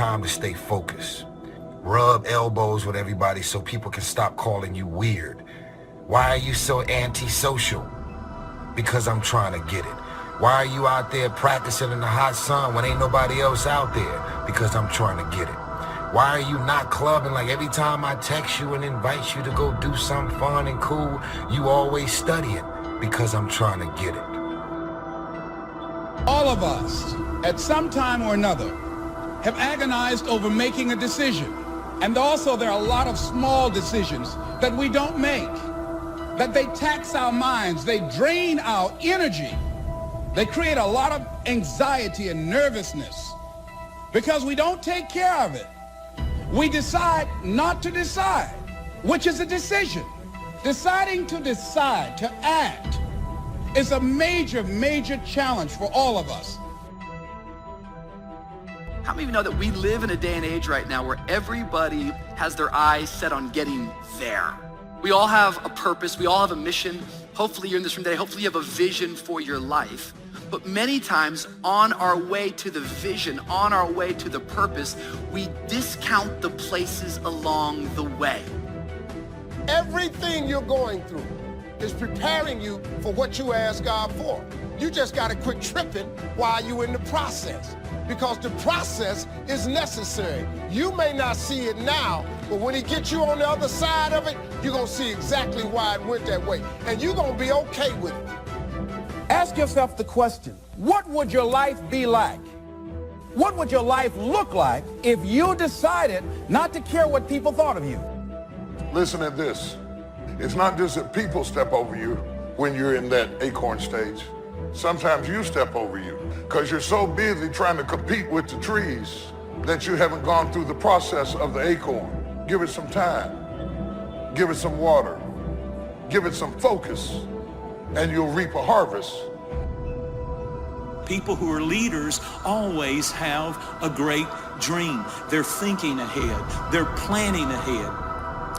time to stay focused. Rub elbows with everybody so people can stop calling you weird. Why are you so antisocial? Because I'm trying to get it. Why are you out there practicing in the hot sun when ain't nobody else out there? Because I'm trying to get it. Why are you not clubbing? Like every time I text you and invite you to go do something fun and cool, you always studying? Because I'm trying to get it. All of us, at some time or another, have agonized over making a decision. And also there are a lot of small decisions that we don't make, that they tax our minds, they drain our energy. They create a lot of anxiety and nervousness because we don't take care of it. We decide not to decide, which is a decision. Deciding to decide, to act, is a major, major challenge for all of us. How many of you know that we live in a day and age right now where everybody has their eyes set on getting there? We all have a purpose, we all have a mission. Hopefully you're in this room today, hopefully you have a vision for your life. But many times on our way to the vision, on our way to the purpose, we discount the places along the way. Everything you're going through is preparing you for what you ask God for. You just got to quit tripping while you're in the process, because the process is necessary. You may not see it now, but when he gets you on the other side of it, you're going to see exactly why it went that way, and you're going to be okay with it. Ask yourself the question, what would your life be like? What would your life look like if you decided not to care what people thought of you? Listen at this. It's not just that people step over you when you're in that acorn stage. Sometimes you step over you because you're so busy trying to compete with the trees that you haven't gone through the process of the acorn. Give it some time. Give it some water. Give it some focus, and you'll reap a harvest. People who are leaders always have a great dream. They're thinking ahead. They're planning ahead.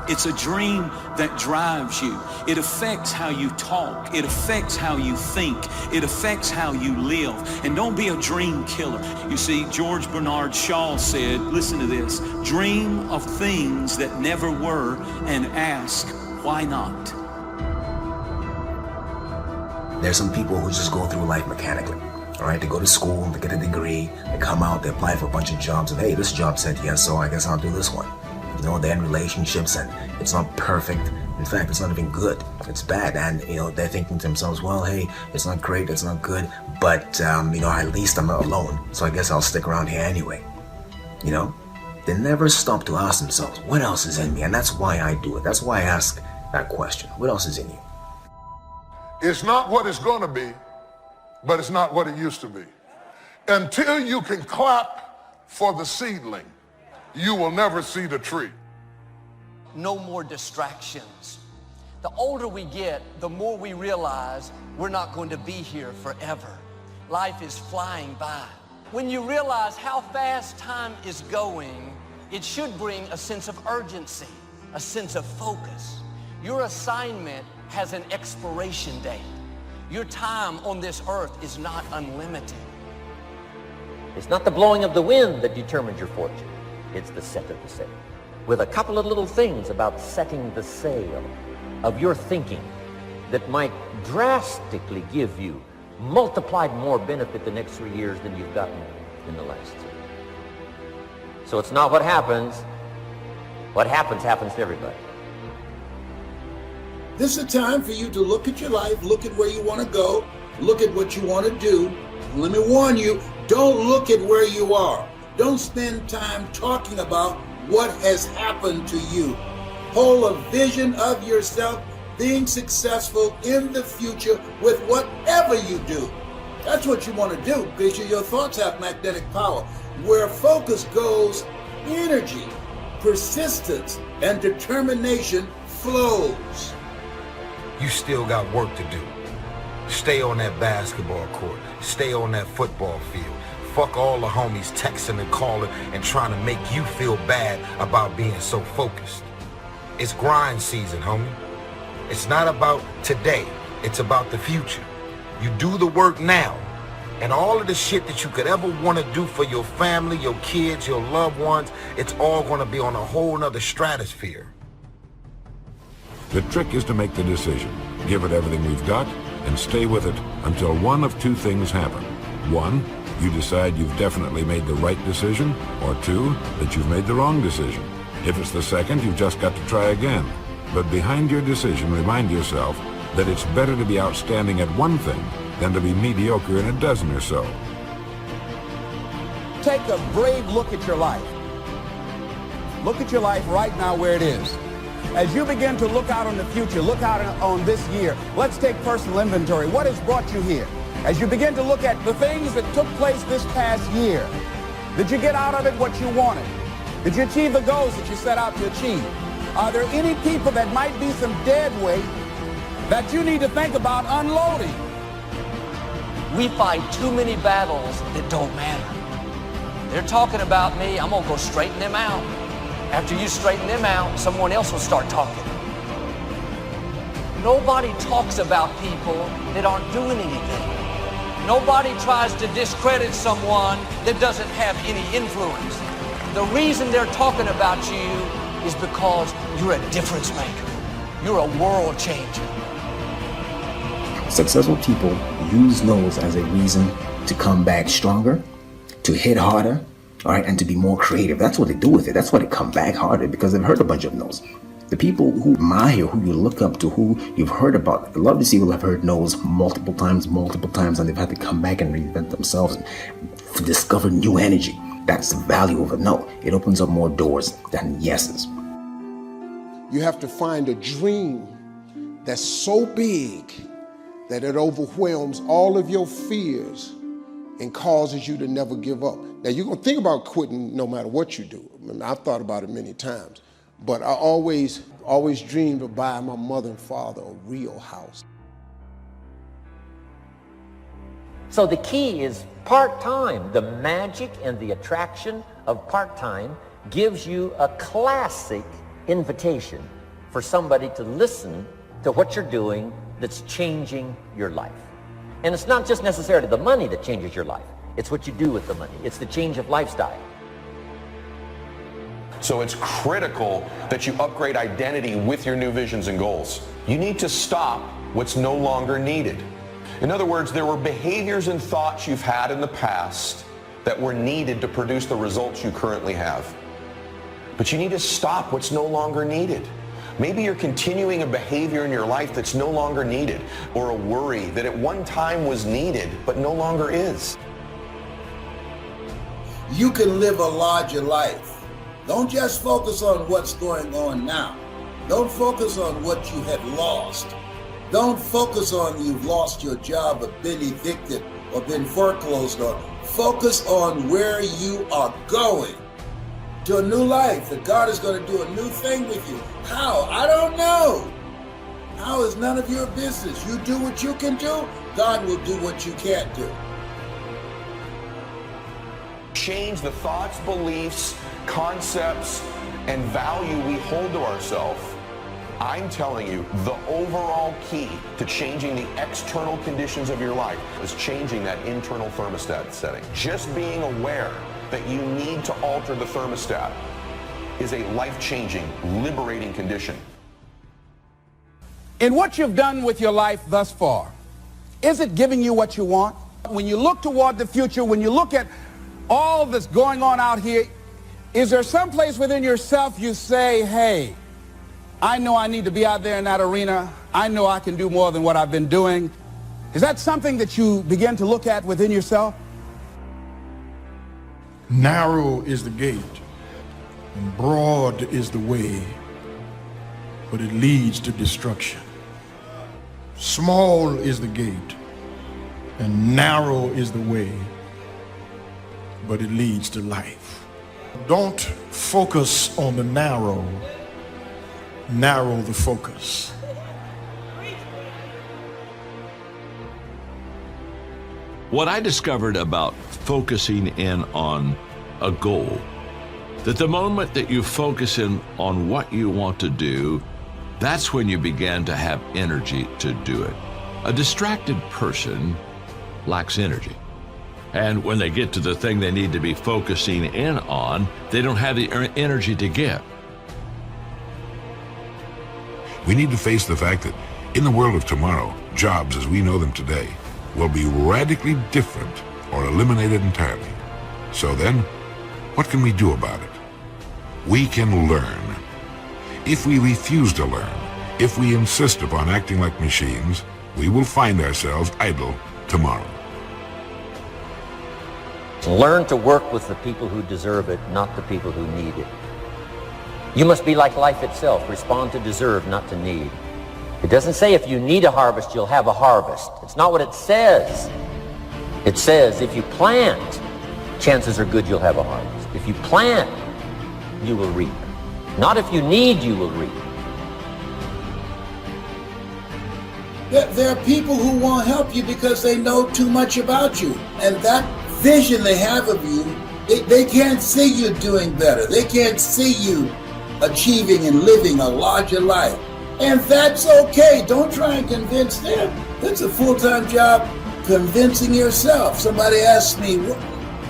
It's a dream that drives you. It affects how you talk. It affects how you think. It affects how you live. And don't be a dream killer. You see, George Bernard Shaw said, listen to this, dream of things that never were and ask, why not? There's some people who just go through life mechanically. All right, they go to school, they get a degree, they come out, they apply for a bunch of jobs, and hey, this job said yes, so I guess I'll do this one. You know, they're in relationships and it's not perfect. In fact, it's not even good. It's bad. And, you know, they're thinking to themselves, well, hey, it's not great, it's not good, but, you know, at least I'm not alone. So I guess I'll stick around here anyway. You know, they never stop to ask themselves, what else is in me? And that's why I do it. That's why I ask that question. What else is in you? It's not what it's going to be, but it's not what it used to be. Until you can clap for the seedling, you will never see the tree. No more distractions. The older we get, the more we realize we're not going to be here forever. Life is flying by. When you realize how fast time is going, it should bring a sense of urgency, a sense of focus. Your assignment has an expiration date. Your time on this earth is not unlimited. It's not the blowing of the wind that determines your fortune. It's the set of the sail. With a couple of little things about setting the sail of your thinking that might drastically give you multiplied more benefit the next 3 years than you've gotten in the last 2. So it's not what happens. What happens happens to everybody. This is a time for you to look at your life, look at where you want to go, look at what you want to do. Let me warn you, don't look at where you are. Don't spend time talking about what has happened to you. Hold a vision of yourself being successful in the future with whatever you do. That's what you want to do, because your thoughts have magnetic power. Where focus goes, energy, persistence, and determination flows. You still got work to do. Stay on that basketball court. Stay on that football field. Fuck all the homies texting and calling and trying to make you feel bad about being so focused. It's grind season, homie. It's not about today. It's about the future. You do the work now, And all of the shit that you could ever want to do for your family, your kids, your loved ones, it's all going to be on a whole nother stratosphere. The trick is to make the decision, give it everything we've got, and stay with it until one of two things happen. One, you decide you've definitely made the right decision, or two, that you've made the wrong decision. If it's the second, you've just got to try again. But behind your decision, remind yourself that it's better to be outstanding at one thing than to be mediocre in a dozen or so. Take a brave look at your life. Look at your life right now where it is. As you begin to look out on the future, look out on this year, let's take personal inventory. What has brought you here? As you begin to look at the things that took place this past year, did you get out of it what you wanted? Did you achieve the goals that you set out to achieve? Are there any people that might be some dead weight that you need to think about unloading? We fight too many battles that don't matter. They're talking about me, I'm gonna go straighten them out. After you straighten them out, someone else will start talking. Nobody talks about people that aren't doing anything. Nobody tries to discredit someone that doesn't have any influence. The reason they're talking about you is because you're a difference maker. You're a world changer. Successful people use no's as a reason to come back stronger, to hit harder, all right, and to be more creative. That's what they do with it. That's why they come back harder, because they've heard a bunch of no's. The people who admire, who you look up to, who you've heard about, a lot of these people have heard no's multiple times, and they've had to come back and reinvent themselves and discover new energy. That's the value of a no. It opens up more doors than yeses. You have to find a dream that's so big that it overwhelms all of your fears and causes you to never give up. Now, you're going to think about quitting no matter what you do. I mean, I've thought about it many times, but I always dreamed of buying my mother and father a real house. So the key is part-time. The magic and the attraction of part-time gives you a classic invitation for somebody to listen to what you're doing that's changing your life. And it's not just necessarily the money that changes your life. It's what you do with the money. It's the change of lifestyle. So it's critical that you upgrade identity with your new visions and goals. You need to stop what's no longer needed. In other words, there were behaviors and thoughts you've had in the past that were needed to produce the results you currently have. But you need to stop what's no longer needed. Maybe you're continuing a behavior in your life that's no longer needed, or a worry that at one time was needed but no longer is. You can live a larger life. Don't just focus on what's going on now. Don't focus on what you have lost. Don't focus on you've lost your job or been evicted or been foreclosed on. Focus on where you are going. To a new life, that God is going to do a new thing with you. How? I don't know. How is none of your business. You do what you can do, God will do what you can't do. Change the thoughts, beliefs, concepts, and value we hold to ourselves. I'm telling you, the overall key to changing the external conditions of your life is changing that internal thermostat setting. Just being aware that you need to alter the thermostat is a life-changing, liberating condition. In what you've done with your life thus far, is it giving you what you want? When you look toward the future, when you look at all that's going on out here, is there some place within yourself you say, hey, I know I need to be out there in that arena. I know I can do more than what I've been doing. Is that something that you begin to look at within yourself? Narrow is the gate, and broad is the way, but it leads to destruction. Small is the gate, and narrow is the way, but it leads to life. Don't focus on the narrow, narrow the focus. What I discovered about focusing in on a goal, that the moment that you focus in on what you want to do, that's when you begin to have energy to do it. A distracted person lacks energy. And when they get to the thing they need to be focusing in on, they don't have the energy to give. We need to face the fact that in the world of tomorrow, jobs as we know them today will be radically different or eliminated entirely. So then, what can we do about it? We can learn. If we refuse to learn, if we insist upon acting like machines, we will find ourselves idle tomorrow. Learn to work with the people who deserve it, not the people who need it. You must be like life itself, respond to deserve, not to need. It doesn't say if you need a harvest, you'll have a harvest. It's not what it says. It says if you plant, chances are good you'll have a harvest. If you plant, you will reap. Not if you need, you will reap. There are people who won't help you because they know too much about you. And that vision they have of you, they can't see you doing better. They can't see you achieving and living a larger life. And that's okay. Don't try and convince them. That's a full-time job, convincing yourself. Somebody asked me,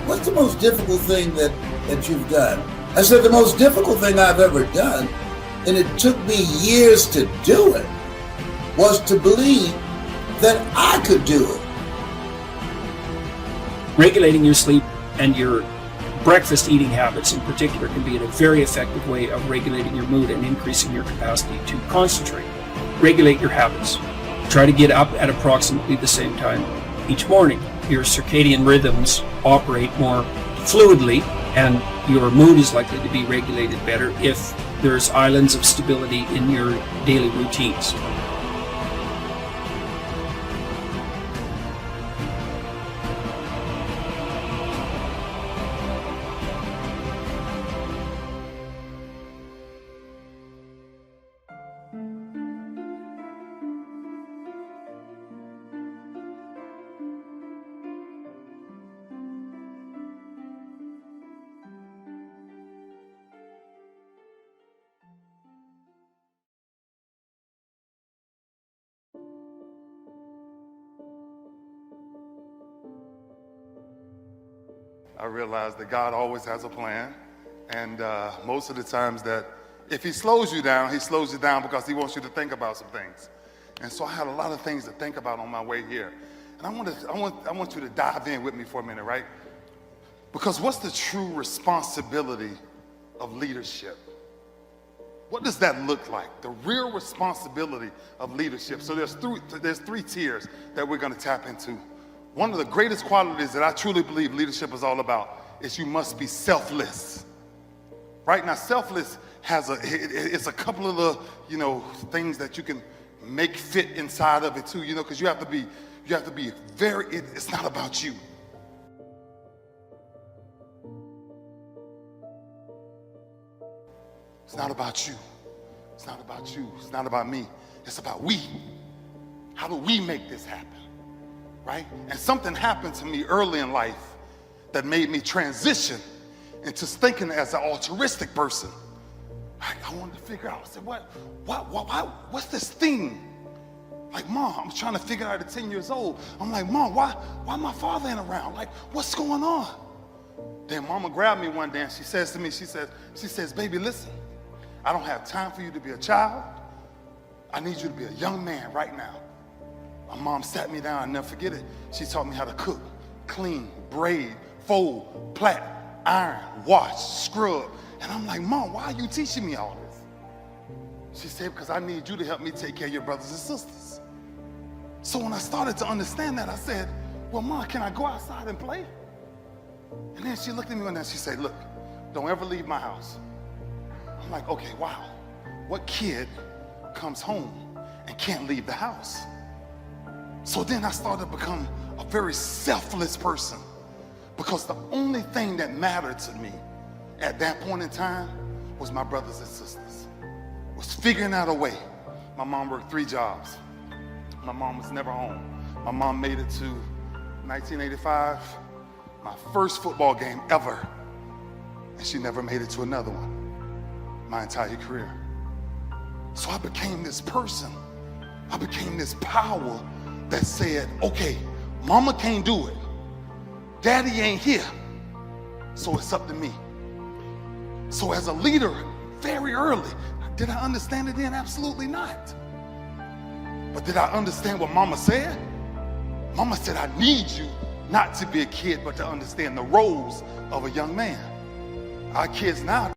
what's the most difficult thing that you've done? I said, the most difficult thing I've ever done, and it took me years to do it, was to believe that I could do it. Regulating your sleep and your breakfast eating habits in particular can be a very effective way of regulating your mood and increasing your capacity to concentrate. Regulate your habits. Try to get up at approximately the same time each morning. Your circadian rhythms operate more fluidly and your mood is likely to be regulated better if there's islands of stability in your daily routines. I realized that God always has a plan, and most of the times that if he slows you down because he wants you to think about some things. And so I had a lot of things to think about on my way here. And I want you to dive in with me for a minute, right? Because what's the true responsibility of leadership? What does that look like? The real responsibility of leadership. So there's three tiers that we're going to tap into. One of the greatest qualities that I truly believe leadership is all about is you must be selfless. Right now, selfless it's a couple of the, things that you can make fit inside of it too, because you have to be it's not about you. It's not about you. It's not about you. It's not about me. It's about we. How do we make this happen? Right? And something happened to me early in life that made me transition into thinking as an altruistic person. I wanted to figure out, I said, what's this thing? Like, Mom, I'm trying to figure it out at 10 years old. I'm like, Mom, why my father ain't around? Like, what's going on? Then Mama grabbed me one day and she says to me, she says, baby, listen, I don't have time for you to be a child. I need you to be a young man right now. My mom sat me down, I'll never forget it. She taught me how to cook, clean, braid, fold, plait, iron, wash, scrub. And I'm like, Mom, why are you teaching me all this? She said, because I need you to help me take care of your brothers and sisters. So when I started to understand that, I said, well, Mom, can I go outside and play? And then she looked at me and she said, look, don't ever leave my house. I'm like, okay, wow. What kid comes home and can't leave the house? So then I started to become a very selfless person because the only thing that mattered to me at that point in time was my brothers and sisters. Was figuring out a way. My mom worked 3 jobs. My mom was never home. My mom made it to 1985, my first football game ever, and she never made it to another one my entire career. So I became this person. I became this power that said, okay, Mama can't do it. daddy ain't here, so it's up to me. So as a leader, very early, did I understand it then? Absolutely not. But did I understand what mama said? Mama said, I need you not to be a kid, but to understand the roles of a young man. Our kids now.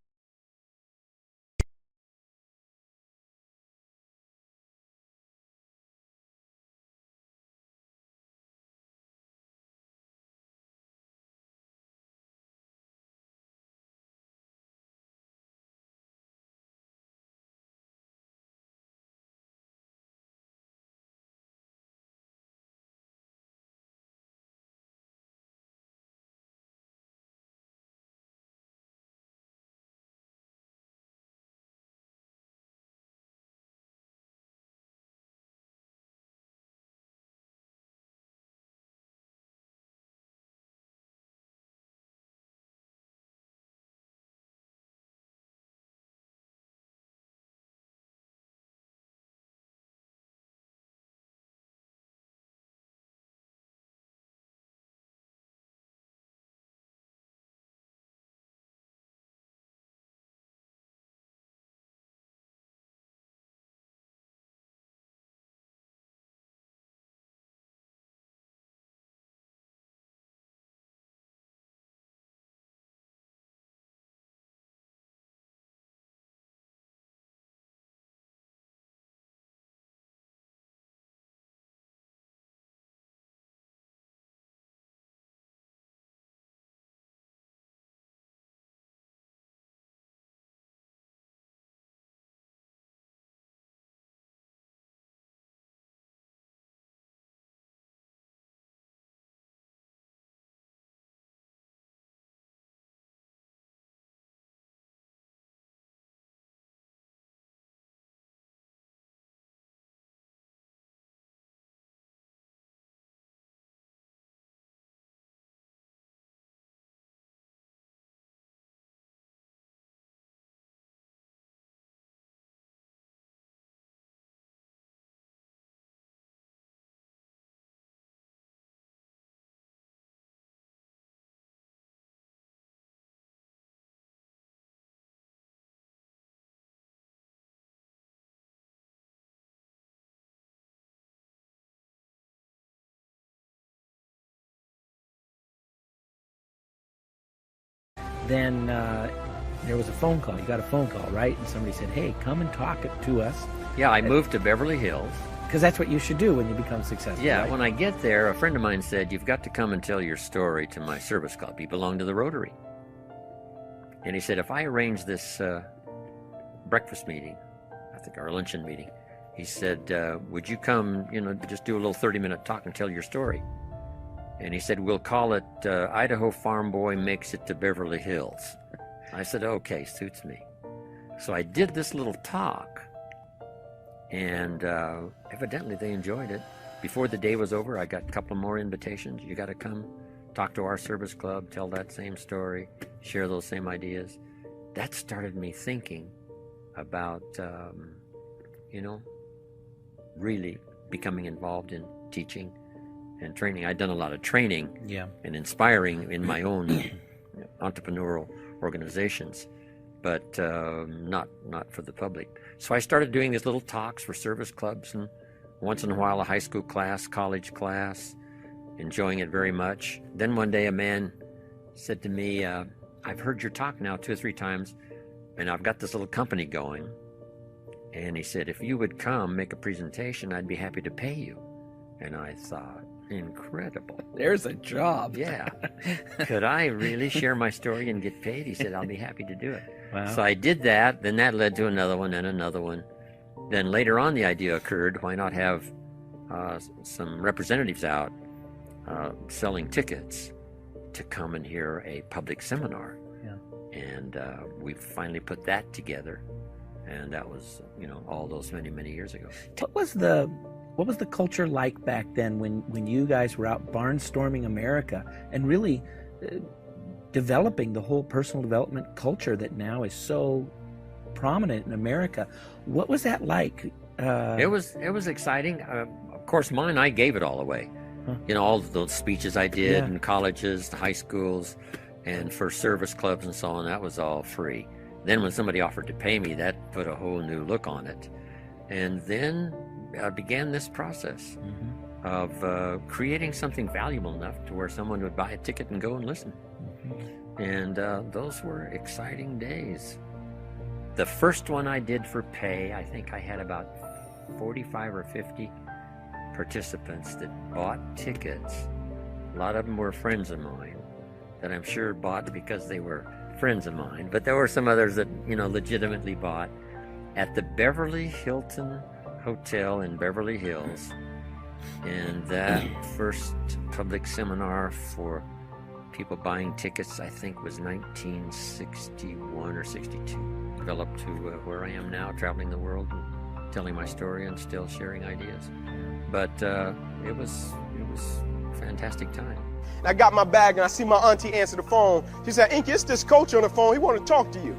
Then there was a phone call. You got a phone call, right? And somebody said, hey, come and talk to us. Yeah, I moved to Beverly Hills. Because that's what you should do when you become successful. Yeah, right? When I get there, a friend of mine said, you've got to come and tell your story to my service club. You belong to the Rotary. And he said, if I arrange this breakfast meeting, I think our luncheon meeting, he said, would you come, just do a little 30-minute talk and tell your story? And he said, we'll call it Idaho Farm Boy Makes It to Beverly Hills. I said, okay, suits me. So I did this little talk, and evidently they enjoyed it. Before the day was over, I got a couple more invitations. You got to come talk to our service club, tell that same story, share those same ideas. That started me thinking about, really becoming involved in teaching and training. I'd done a lot of training and inspiring in my own entrepreneurial organizations, but not for the public. So I started doing these little talks for service clubs, and once in a while a high school class, college class, enjoying it very much. Then one day a man said to me, I've heard your talk now 2 or 3 times, and I've got this little company going. And he said, if you would come make a presentation, I'd be happy to pay you. And I thought, incredible. There's a job. Yeah. Could I really share my story and get paid? He said, I'll be happy to do it. Wow. So I did that. Then that led to another one and another one. Then later on, the idea occurred, why not have some representatives out selling tickets to come and hear a public seminar. Yeah. And we finally put that together. And that was, all those many, many years ago. What was the culture like back then when you guys were out barnstorming America and really developing the whole personal development culture that now is so prominent in America? What was that like? It was exciting. Of course, I gave it all away. You know, all of those speeches I did Yeah. in colleges, high schools, and for service clubs and so on, that was all free. Then when somebody offered to pay me, that put a whole new look on it. And then I began this process of creating something valuable enough to where someone would buy a ticket and go and listen. And those were exciting days. The first one I did for pay, I think I had about 45 or 50 participants that bought tickets. A lot of them were friends of mine that I'm sure bought because they were friends of mine, but there were some others that, you know, legitimately bought at the Beverly Hilton Hotel in Beverly Hills. And that first public seminar for people buying tickets, I think, was 1961 or 62. Developed to where I am now, traveling the world and telling my story and still sharing ideas. But it was a fantastic time. And I got my bag and I see my auntie answer the phone. She said, Inky, it's this coach on the phone. He want to talk to you.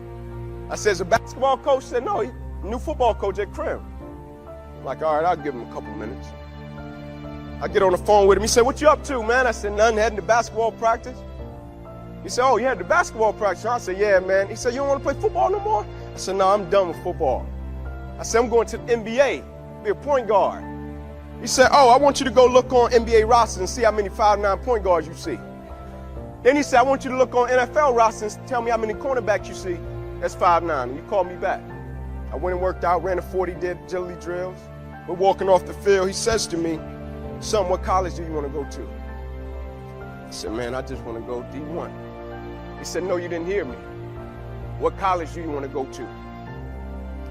I said, is a basketball coach? She said, no, he's a new football coach at Crim. I'm like, all right, I'll give him a couple minutes. I get on the phone with him. He said, what you up to, man? I said, nothing, heading to basketball practice. He said, oh, you had the basketball practice? I said, yeah, man. He said, you don't want to play football no more? I said, no, I'm done with football. I said, I'm going to the NBA, be a point guard. He said, oh, I want you to go look on NBA rosters and see how many 5'9" point guards you see. Then he said, I want you to look on NFL rosters and tell me how many cornerbacks you see. That's 5'9", and you called me back. I went and worked out, ran a 40, did agility drills. We're walking off the field. He says to me, son, what college do you want to go to? I said, man, I just want to go D1. He said, no, you didn't hear me. What college do you want to go to?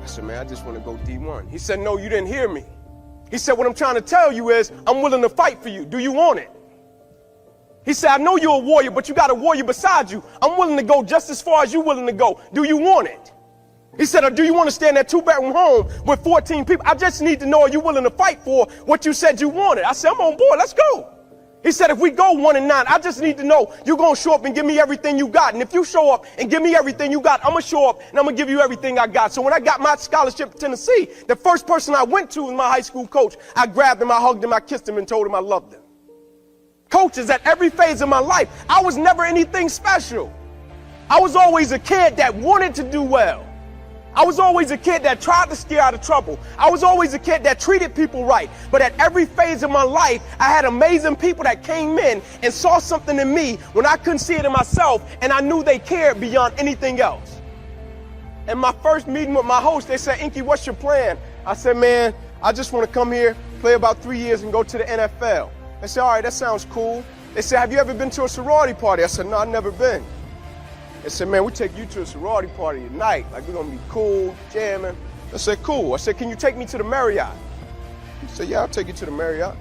I said, man, I just want to go D1. He said, no, you didn't hear me. He said, what I'm trying to tell you is I'm willing to fight for you. Do you want it? He said, I know you're a warrior, but you got a warrior beside you. I'm willing to go just as far as you're willing to go. Do you want it? He said, or do you want to stay in that 2-bedroom home with 14 people? I just need to know, are you willing to fight for what you said you wanted? I said, I'm on board. Let's go. He said, if we go 1-9, I just need to know you're going to show up and give me everything you got. And if you show up and give me everything you got, I'm going to show up and I'm going to give you everything I got. So when I got my scholarship to Tennessee, the first person I went to was my high school coach. I grabbed him, I hugged him, I kissed him and told him I loved him. Coaches at every phase of my life, I was never anything special. I was always a kid that wanted to do well. I was always a kid that tried to stay out of trouble. I was always a kid that treated people right. But at every phase of my life, I had amazing people that came in and saw something in me when I couldn't see it in myself, and I knew they cared beyond anything else. In my first meeting with my host, they said, Inky, what's your plan? I said, man, I just want to come here, play about 3 years, and go to the NFL. They said, all right, that sounds cool. They said, have you ever been to a sorority party? I said, no, I've never been. They said, man, we'll take you to a sorority party tonight. Like, we're going to be cool, jamming. I said, cool. I said, can you take me to the Marriott? He said, yeah, I'll take you to the Marriott.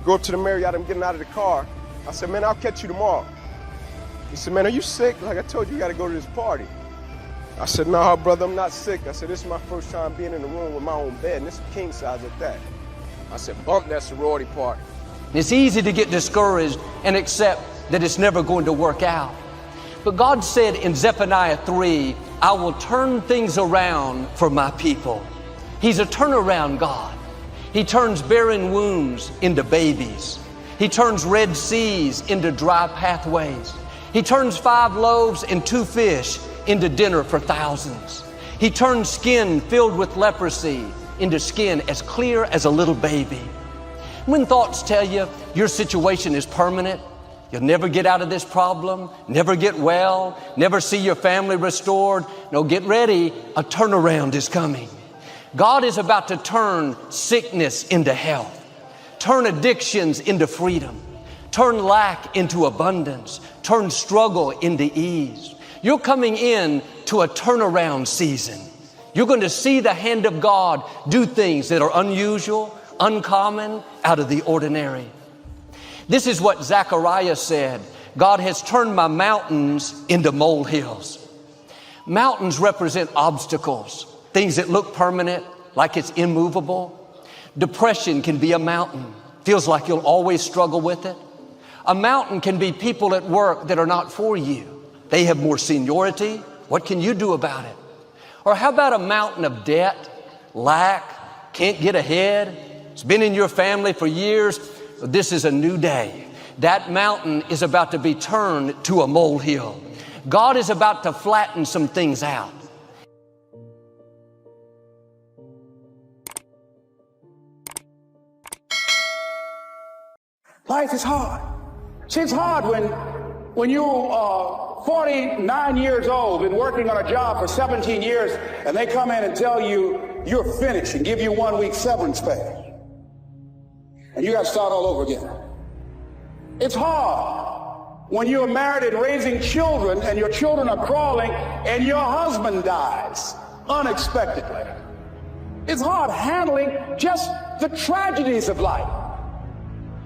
Go up to the Marriott, I'm getting out of the car. I said, man, I'll catch you tomorrow. He said, man, are you sick? Like I told you, you got to go to this party. I said, no, brother, I'm not sick. I said, this is my first time being in the room with my own bed, and it's a king size at that. I said, bump that sorority party. It's easy to get discouraged and accept that it's never going to work out. But God said in Zephaniah 3, I will turn things around for my people. He's a turnaround God. He turns barren wombs into babies. He turns red seas into dry pathways. He turns 5 loaves and 2 fish into dinner for thousands. He turns skin filled with leprosy into skin as clear as a little baby. When thoughts tell you your situation is permanent, you'll never get out of this problem, never get well, never see your family restored. No, get ready, a turnaround is coming. God is about to turn sickness into health, turn addictions into freedom, turn lack into abundance, turn struggle into ease. You're coming in to a turnaround season. You're going to see the hand of God do things that are unusual, uncommon, out of the ordinary. This is what Zechariah said. God has turned my mountains into molehills. Mountains represent obstacles, things that look permanent, like it's immovable. Depression can be a mountain. Feels like you'll always struggle with it. A mountain can be people at work that are not for you. They have more seniority. What can you do about it? Or how about a mountain of debt, lack, can't get ahead? It's been in your family for years. This is a new day. That mountain is about to be turned to a molehill. God is about to flatten some things out. Life is hard. See, it's hard when you are 49 years old, been working on a job for 17 years, and they come in and tell you you're finished and give you 1 week severance pay. And you got to start all over again. It's hard when you're married and raising children and your children are crawling and your husband dies unexpectedly. It's hard handling just the tragedies of life.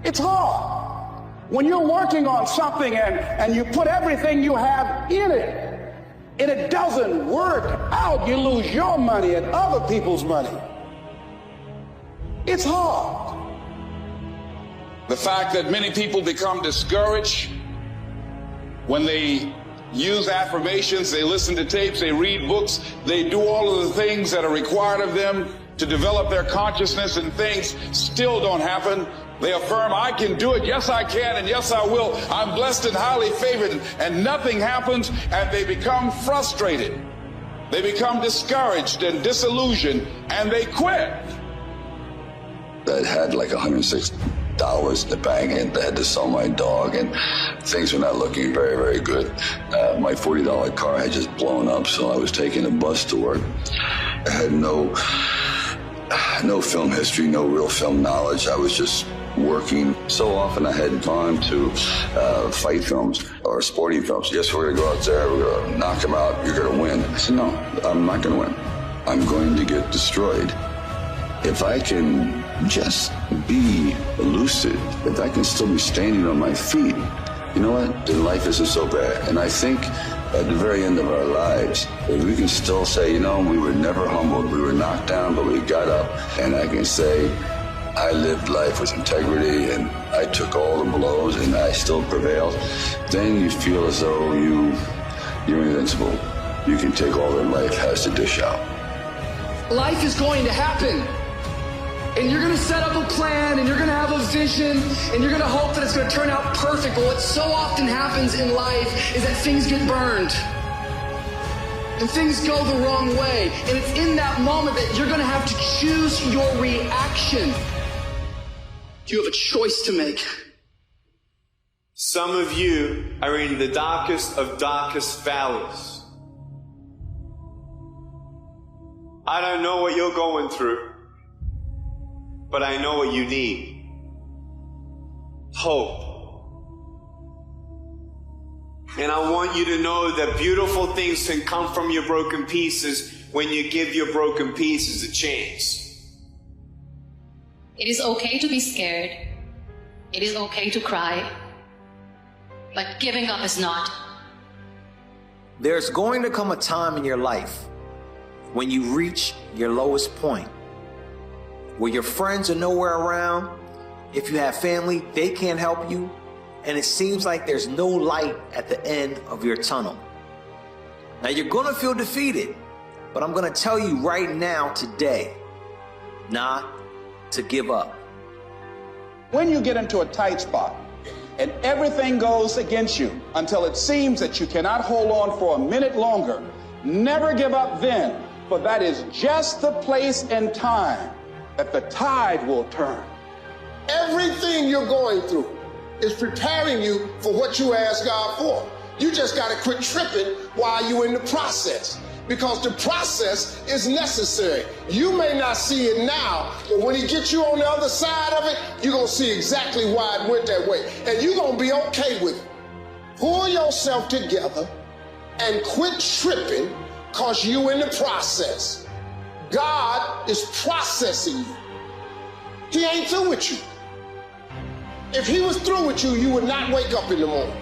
It's hard when you're working on something and you put everything you have in it and it doesn't work out. You lose your money and other people's money. It's hard. The fact that many people become discouraged when they use affirmations, they listen to tapes, they read books, they do all of the things that are required of them to develop their consciousness, and things still don't happen. They affirm, I can do it, yes I can, and yes I will. I'm blessed and highly favored, and nothing happens, and they become frustrated. They become discouraged and disillusioned, and they quit. I had like $106 in the bank, and I had to sell my dog, and things were not looking very, very good. My $40 car had just blown up, so I was taking a bus to work. I had no film history, no real film knowledge. I was just working. So often I had gone to fight films or sporting films. Yes, we're going to go out there, we're going to knock them out, you're going to win. I said, no, I'm not going to win. I'm going to get destroyed. If I can just be lucid, if I can still be standing on my feet, you know what, then life isn't so bad. And I think at the very end of our lives, if we can still say, you know, we were never humbled, we were knocked down, but we got up, and I can say, I lived life with integrity, and I took all the blows, and I still prevailed, then you feel as though you're invincible. You can take all that life has to dish out. Life is going to happen. And you're gonna set up a plan, and you're gonna have a vision, and you're gonna hope that it's gonna turn out perfect. But what so often happens in life is that things get burned. And things go the wrong way. And it's in that moment that you're gonna have to choose your reaction. You have a choice to make. Some of you are in the darkest of darkest valleys. I don't know what you're going through, but I know what you need. Hope. And I want you to know that beautiful things can come from your broken pieces when you give your broken pieces a chance. It is okay to be scared. It is okay to cry. But giving up is not. There's going to come a time in your life when you reach your lowest point, where your friends are nowhere around. If you have family, they can't help you, and it seems like there's no light at the end of your tunnel. Now you're gonna feel defeated, but I'm gonna tell you right now, today, not to give up. When you get into a tight spot and everything goes against you until it seems that you cannot hold on for a minute longer, never give up then, for that is just the place and time that the tide will turn. Everything you're going through is preparing you for what you ask God for. You just got to quit tripping while you're in the process, because the process is necessary. You may not see it now, but when he gets you on the other side of it, you're going to see exactly why it went that way, and you're going to be okay with it. Pull yourself together and quit tripping, because you're in the process. God is processing you. He ain't through with you. If he was through with you, you would not wake up in the morning.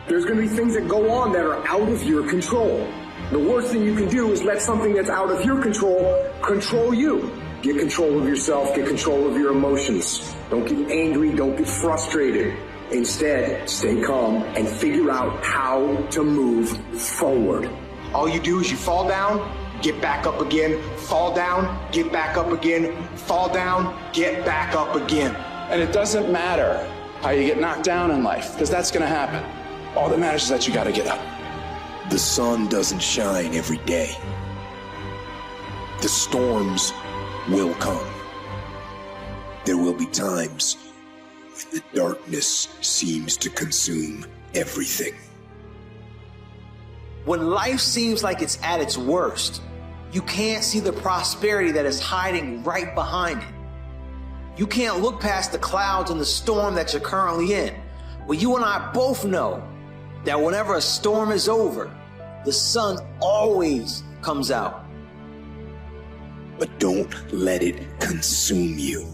There's going to be things that go on that are out of your control. The worst thing you can do is let something that's out of your control you. Get control of yourself, get control of your emotions. Don't get angry, don't get frustrated. Instead, stay calm and figure out how to move forward. All you do is you fall down, get back up again, fall down, get back up again, fall down, get back up again. And it doesn't matter how you get knocked down in life, because that's going to happen. All that matters is that you got to get up. The sun doesn't shine every day. The storms will come. There will be times when the darkness seems to consume everything. When life seems like it's at its worst, you can't see the prosperity that is hiding right behind it. You can't look past the clouds and the storm that you're currently in. Well, you and I both know that whenever a storm is over, the sun always comes out. But don't let it consume you.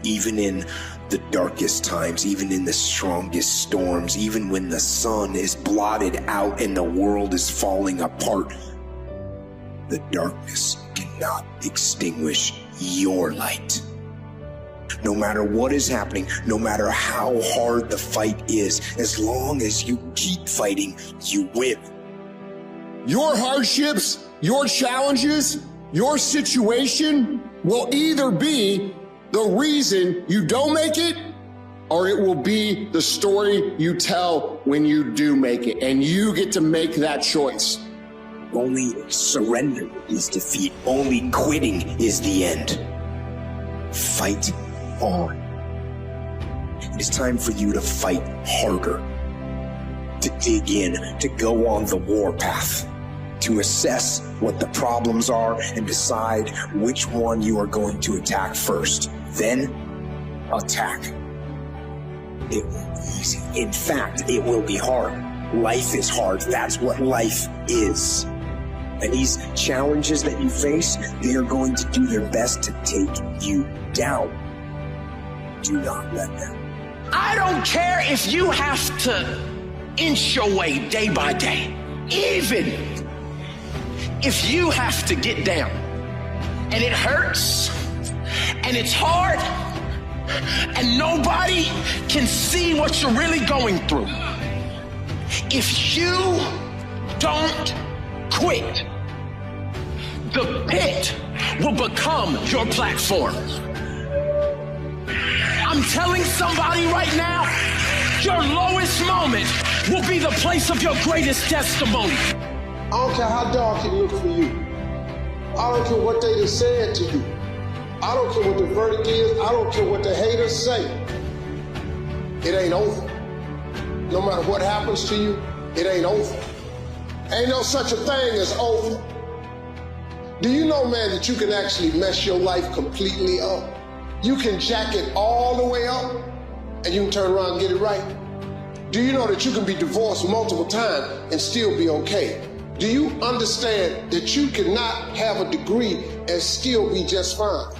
Even in the darkest times, even in the strongest storms, even when the sun is blotted out and the world is falling apart, the darkness cannot extinguish your light. No matter what is happening, no matter how hard the fight is, as long as you keep fighting, you win. Your hardships, your challenges, your situation will either be the reason you don't make it, or it will be the story you tell when you do make it, and you get to make that choice. Only surrender is defeat. Only quitting is the end. Fight on. It is time for you to fight harder, to dig in, to go on the warpath, to assess what the problems are and decide which one you are going to attack first. Then, attack. It won't be easy. In fact, it will be hard. Life is hard. That's what life is. And these challenges that you face, they are going to do their best to take you down. Do not let them. I don't care if you have to inch your way day by day. Even if you have to get down and it hurts and it's hard and nobody can see what you're really going through. If you don't quit, the pit will become your platform. I'm telling somebody right now, your lowest moment will be the place of your greatest testimony. I don't care how dark it looks for you. I don't care what they done said to you. I don't care what the verdict is. I don't care what the haters say. It ain't over. No matter what happens to you, it ain't over. Ain't no such a thing as over. Do you know, man, that you can actually mess your life completely up? You can jack it all the way up, and you can turn around and get it right. Do you know that you can be divorced multiple times and still be okay? Do you understand that you cannot have a degree and still be just fine?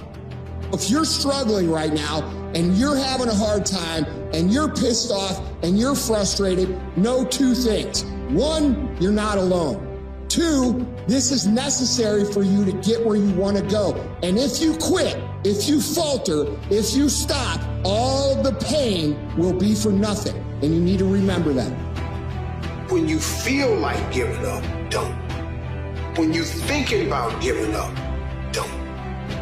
If you're struggling right now and you're having a hard time and you're pissed off and you're frustrated, know two things. One, you're not alone. Two, this is necessary for you to get where you want to go. And if you quit, if you falter, if you stop, all the pain will be for nothing. And you need to remember that. When you feel like giving up, don't. When you're thinking about giving up, don't.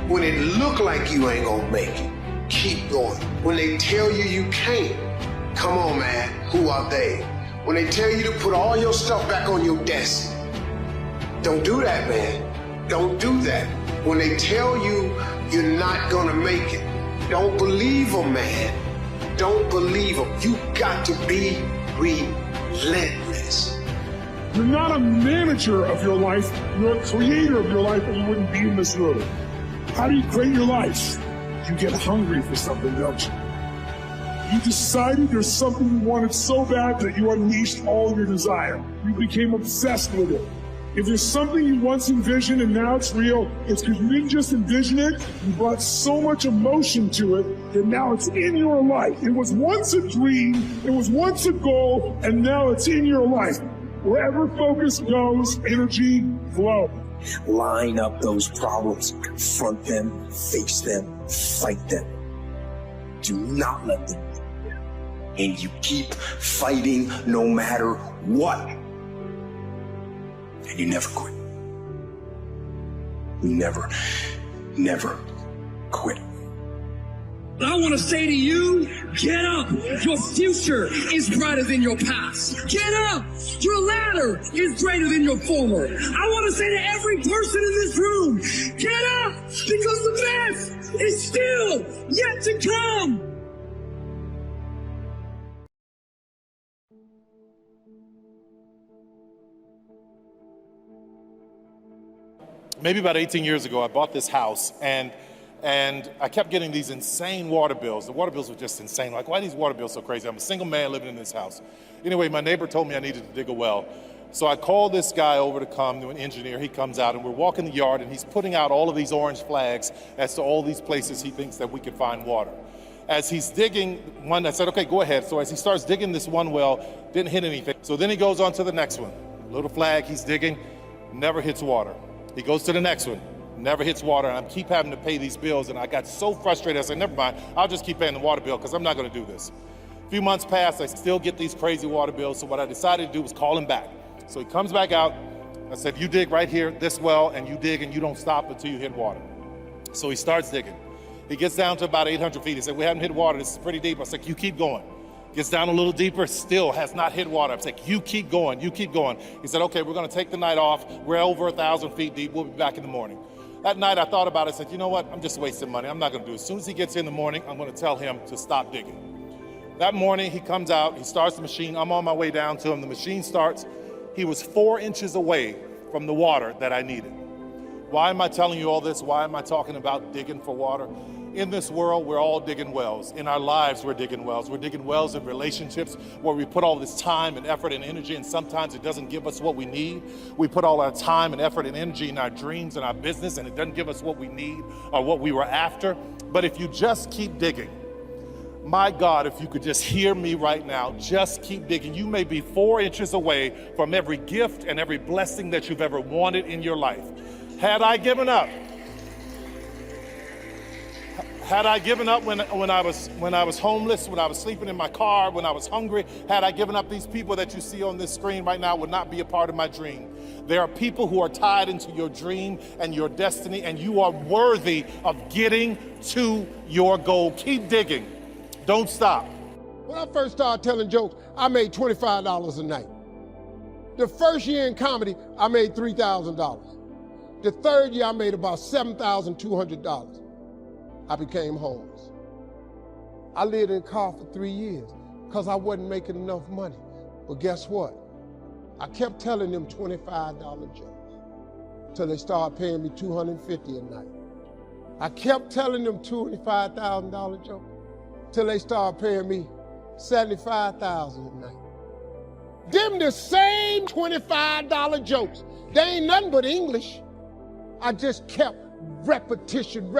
When it look like you ain't gonna make it, keep going. When they tell you you can't, come on, man, who are they? When they tell you to put all your stuff back on your desk, don't do that, man. Don't do that. When they tell you you're not gonna make it, don't believe them, man. Don't believe them. You got to be relentless. You're not a manager of your life. You're a creator of your life, or you wouldn't be in this room. How do you create your life? You get hungry for something, don't you? You decided there's something you wanted so bad that you unleashed all your desire. You became obsessed with it. If there's something you once envisioned and now it's real, it's because you didn't just envision it, you brought so much emotion to it that now it's in your life. It was once a dream, it was once a goal, and now it's in your life. Wherever focus goes, energy flows. Line up those problems, confront them, face them, fight them. Do not let them win. And you keep fighting no matter what. And you never quit. never, never quit. I want to say to you, get up. Your future is brighter than your past. Get up. Your ladder is greater than your former. I want to say to every person in this room, get up, because the best is still yet to come. Maybe about 18 years ago, I bought this house, and I kept getting these insane water bills. The water bills were just insane. Like, why are these water bills so crazy? I'm a single man living in this house. Anyway, my neighbor told me I needed to dig a well. So I called this guy over to come, an engineer. He comes out, and we're walking the yard, and he's putting out all of these orange flags as to all these places he thinks that we could find water. As he's digging one, I said, okay, go ahead. So as he starts digging this one well, didn't hit anything. So then he goes on to the next one. Little flag, he's digging, never hits water. He goes to the next one, never hits water, and I keep having to pay these bills, and I got so frustrated, I said, never mind, I'll just keep paying the water bill, because I'm not gonna do this. A few months passed, I still get these crazy water bills, so what I decided to do was call him back. So he comes back out, I said, you dig right here, this well, and you dig, and you don't stop until you hit water. So he starts digging. He gets down to about 800 feet, he said, we haven't hit water, this is pretty deep. I said, you keep going. Gets down a little deeper, still has not hit water. I'm like, you keep going, you keep going. He said, okay, we're gonna take the night off. We're over 1,000 feet deep, we'll be back in the morning. That night I thought about it, I said, you know what, I'm just wasting money, I'm not gonna do it. As soon as he gets in the morning, I'm gonna tell him to stop digging. That morning he comes out, he starts the machine, I'm on my way down to him, the machine starts. He was 4 inches away from the water that I needed. Why am I telling you all this? Why am I talking about digging for water? In this world, we're all digging wells. In our lives, we're digging wells. We're digging wells in relationships where we put all this time and effort and energy, and sometimes it doesn't give us what we need. We put all our time and effort and energy in our dreams and our business, and it doesn't give us what we need or what we were after. But if you just keep digging, my God, if you could just hear me right now, just keep digging. You may be 4 inches away from every gift and every blessing that you've ever wanted in your life. Had I given up, when I was homeless, when I was sleeping in my car, when I was hungry, had I given up, these people that you see on this screen right now would not be a part of my dream. There are people who are tied into your dream and your destiny, and you are worthy of getting to your goal. Keep digging. Don't stop. When I first started telling jokes, I made $25 a night. The first year in comedy, I made $3,000. The third year, I made about $7,200. I became homeless. I lived in a car for 3 years because I wasn't making enough money. But guess what? I kept telling them $25 jokes till they started paying me $250 a night. I kept telling them $25,000 jokes till they started paying me $75,000 a night. Them the same $25 jokes. They ain't nothing but English. I just kept repetition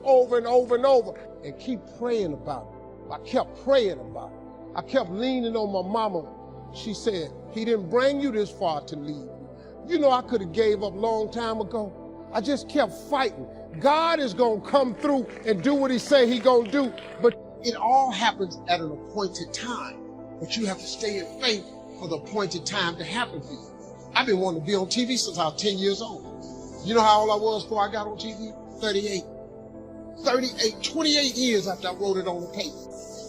over and over and over, and keep praying about it. I kept praying about it. I kept leaning on my mama. She said, he didn't bring you this far to leave you. You know, I could have gave up a long time ago. I just kept fighting. God is gonna come through and do what he say he gonna do, but it all happens at an appointed time. But you have to stay in faith for the appointed time to happen for you. I've been wanting to be on TV since I was 10 years old. You know how old I was before I got on TV? 38. 28 years after I wrote it on the paper.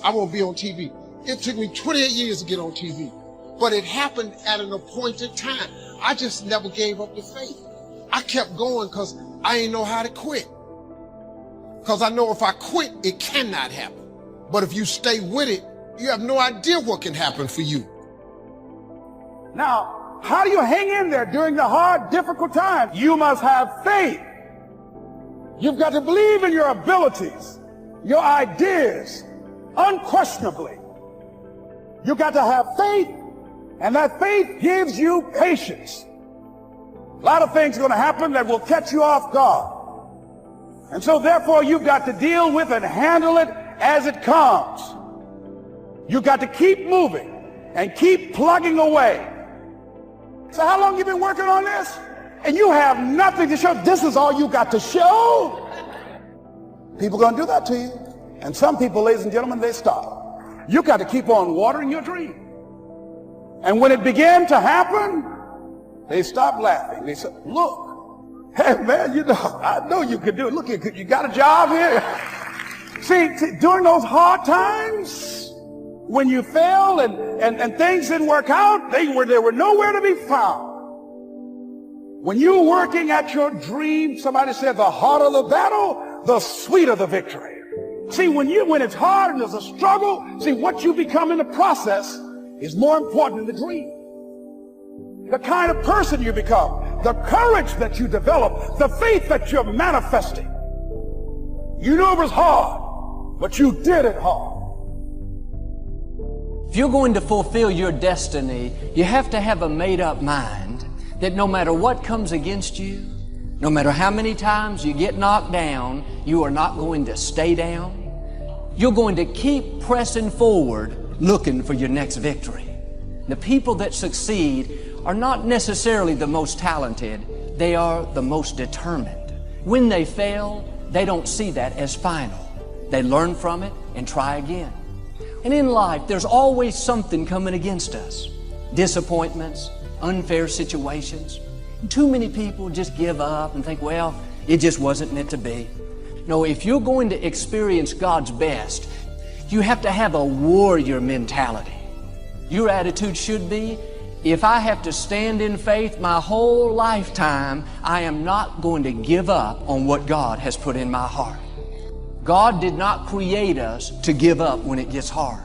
I want to be on TV. It took me 28 years to get on TV. But it happened at an appointed time. I just never gave up the faith. I kept going because I didn't know how to quit. Because I know if I quit, it cannot happen. But if you stay with it, you have no idea what can happen for you. Now, how do you hang in there during the hard, difficult times? You must have faith. You've got to believe in your abilities, your ideas, unquestionably. You've got to have faith, and that faith gives you patience. A lot of things are going to happen that will catch you off guard. And so therefore, you've got to deal with and handle it as it comes. You've got to keep moving and keep plugging away. So how long you been working on this? And you have nothing to show. This is all you got to show. People gonna do that to you. And some people, ladies and gentlemen, they stop. You got to keep on watering your dream. And when it began to happen, they stopped laughing. They said, look, Hey, man, you know, I know you could do it. Look, you got a job here. See, during those hard times, when you failed and things didn't work out, they were nowhere to be found. When you're working at your dream, somebody said the harder the battle, the sweeter the victory. See, when it's hard and there's a struggle, see, what you become in the process is more important than the dream. The kind of person you become, the courage that you develop, the faith that you're manifesting. You knew it was hard, but you did it hard. If you're going to fulfill your destiny, you have to have a made-up mind that no matter what comes against you, no matter how many times you get knocked down, you are not going to stay down. You're going to keep pressing forward, looking for your next victory. The people that succeed are not necessarily the most talented, they are the most determined. When they fail, they don't see that as final. They learn from it and try again. And in life, there's always something coming against us. Disappointments, unfair situations. Too many people just give up and think, well, it just wasn't meant to be. No, if you're going to experience God's best, you have to have a warrior mentality. Your attitude should be, if I have to stand in faith my whole lifetime, I am not going to give up on what God has put in my heart. God did not create us to give up when it gets hard.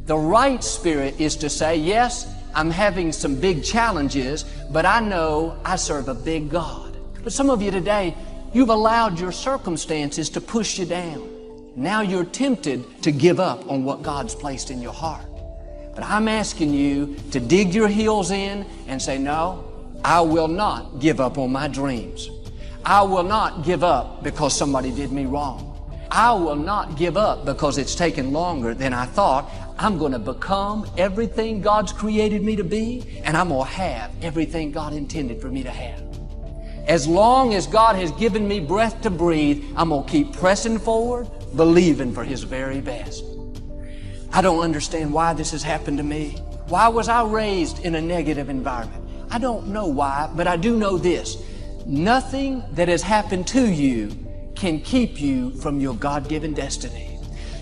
The right spirit is to say, yes, I'm having some big challenges, but I know I serve a big God. But some of you today, you've allowed your circumstances to push you down. Now you're tempted to give up on what God's placed in your heart. But I'm asking you to dig your heels in and say, no, I will not give up on my dreams. I will not give up because somebody did me wrong. I will not give up because it's taken longer than I thought. I'm going to become everything God's created me to be, and I'm going to have everything God intended for me to have. As long as God has given me breath to breathe, I'm going to keep pressing forward, believing for His very best. I don't understand why this has happened to me. Why was I raised in a negative environment? I don't know why, but I do know this. Nothing that has happened to you can keep you from your God-given destiny.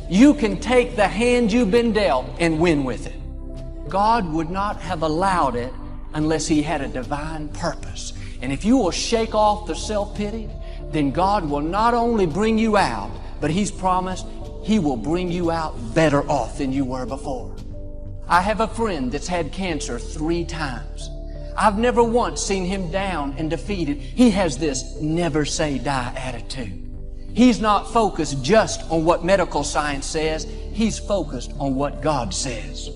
You can take the hand you've been dealt and win with it. God would not have allowed it unless He had a divine purpose. And if you will shake off the self-pity, then God will not only bring you out, but He's promised He will bring you out better off than you were before. I have a friend that's had cancer 3 times. I've never once seen him down and defeated. He has this never say die attitude. He's not focused just on what medical science says. He's focused on what God says.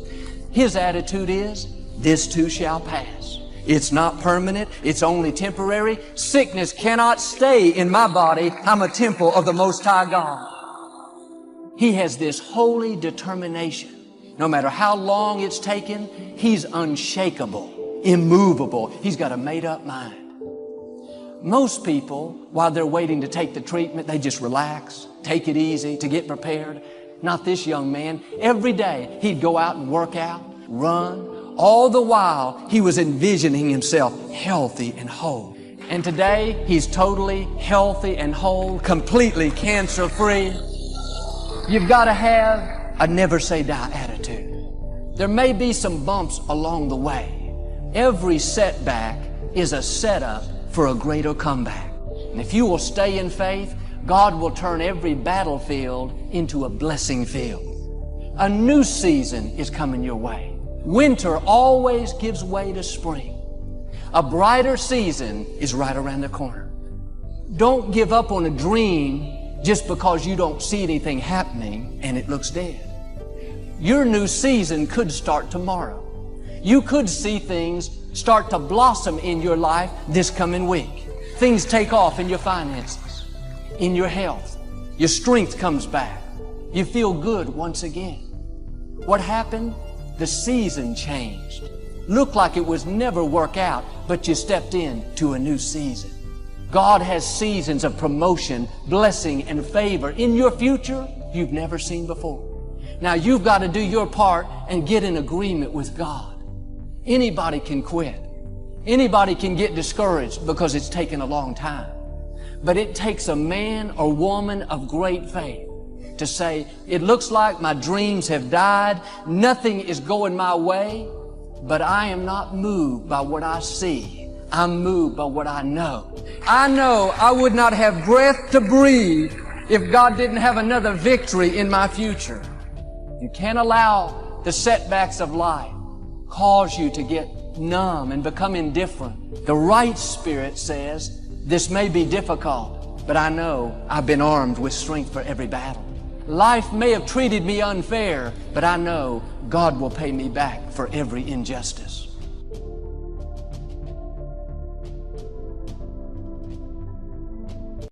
His attitude is, this too shall pass. It's not permanent. It's only temporary. Sickness cannot stay in my body. I'm a temple of the Most High God. He has this holy determination. No matter how long it's taken, he's unshakable, immovable. He's got a made-up mind. Most people, while they're waiting to take the treatment, they just relax, take it easy to get prepared. Not this young man. Every day he'd go out and work out, run. All the while he was envisioning himself healthy and whole. And today he's totally healthy and whole, completely cancer-free. You've got to have a never say die attitude. There may be some bumps along the way. Every setback is a setup for a greater comeback. And if you will stay in faith, God will turn every battlefield into a blessing field. A new season is coming your way. Winter always gives way to spring. A brighter season is right around the corner. Don't give up on a dream just because you don't see anything happening and it looks dead. Your new season could start tomorrow. You could see things start to blossom in your life this coming week. Things take off in your finances, in your health. Your strength comes back. You feel good once again. What happened? The season changed. Looked like it was never work out, but you stepped into a new season. God has seasons of promotion, blessing, and favor in your future you've never seen before. Now you've got to do your part and get in agreement with God. Anybody can quit. Anybody can get discouraged because it's taken a long time. But it takes a man or woman of great faith to say, it looks like my dreams have died, nothing is going my way, but I am not moved by what I see. I'm moved by what I know. I know I would not have breath to breathe if God didn't have another victory in my future. You can't allow the setbacks of life cause you to get numb and become indifferent. The right spirit says, this may be difficult, but I know I've been armed with strength for every battle. Life may have treated me unfair, but I know God will pay me back for every injustice.